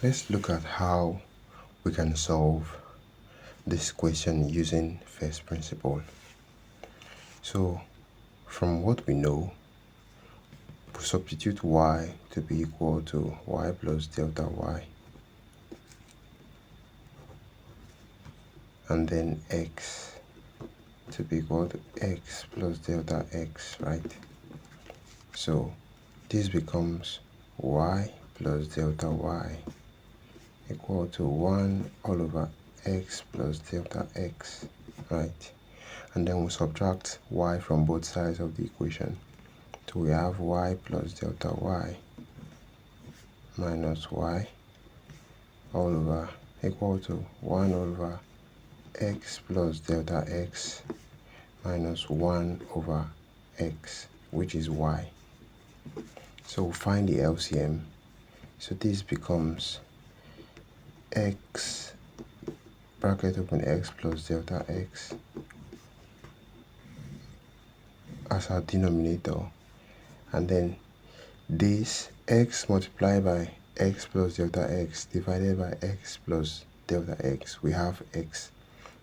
Let's look at how we can solve this question using first principle. So, from what we know, we substitute y to be equal to y plus delta y, and then x to be equal to x plus delta x, right? So, this becomes y plus delta y equal to 1 all over x plus delta x, right? And then we subtract y from both sides of the equation. So we have y plus delta y minus y all over equal to 1 over x plus delta x minus 1 over x, which is y. So we'll find the LCM. So this becomes x bracket open x plus delta x as our denominator, and then this x multiplied by x plus delta x divided by x plus delta x, we have x.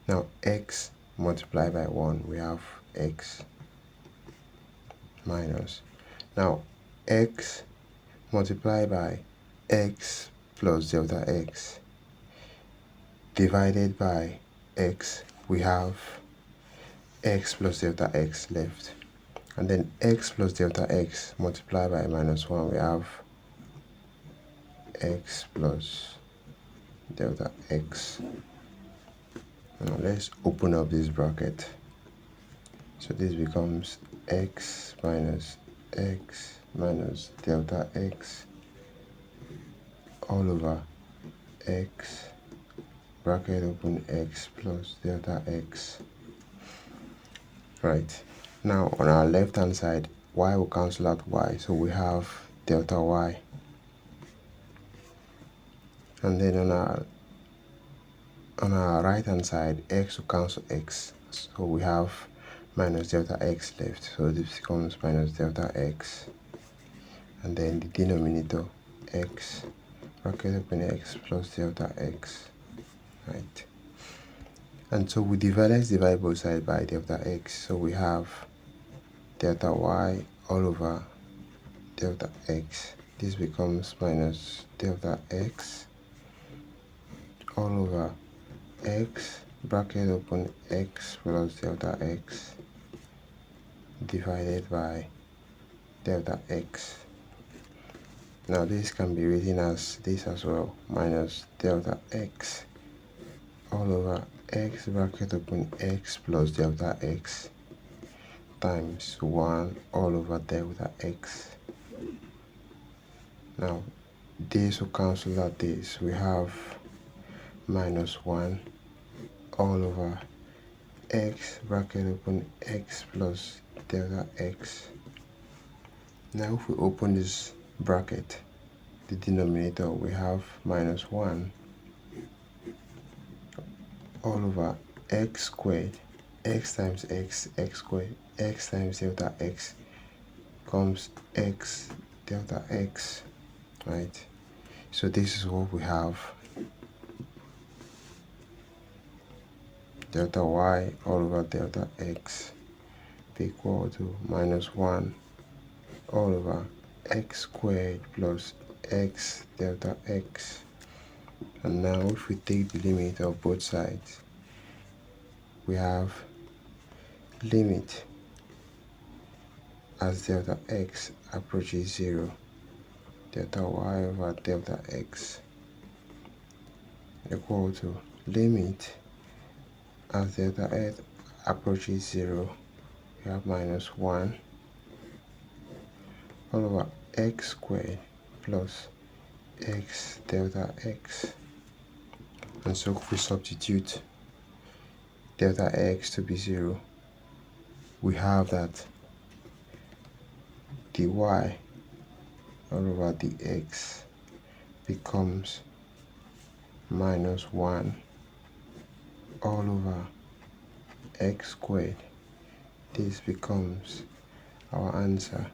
Now x multiplied by 1, we have x minus. Now x multiplied by x plus delta x divided by x, we have x plus delta x left. And then x plus delta x multiplied by minus 1, we have x plus delta x. Now let's open up this bracket. So this becomes x minus delta x all over x bracket open x plus delta x. Right. Now on our left hand side, y will cancel out y, so we have delta y. And then on our right hand side, x will cancel x, so we have minus delta x left. So this becomes minus delta x, and then the denominator x bracket open x plus delta x, right? And so let's divide both sides by delta x. So we have delta y all over delta x. This becomes minus delta x all over x bracket open x plus delta x divided by delta x. Now this can be written as this as well, minus delta x all over x bracket open x plus delta x times 1 all over delta x. Now this will cancel out this. We have minus 1 all over x bracket open x plus delta x. Now if we open this bracket, the denominator, we have minus 1 all over x squared, x times x squared, x times delta x becomes x delta x, right? So this is what we have. Delta y all over delta x be equal to minus 1 all over x squared plus x delta x. And now if we take the limit of both sides, we have limit as delta x approaches 0, delta y over delta x equal to limit as delta x approaches 0, we have minus 1 all over x squared plus x delta x. And so if we substitute delta x to be 0, we have that dy all over dx becomes minus 1 all over x squared. This becomes our answer.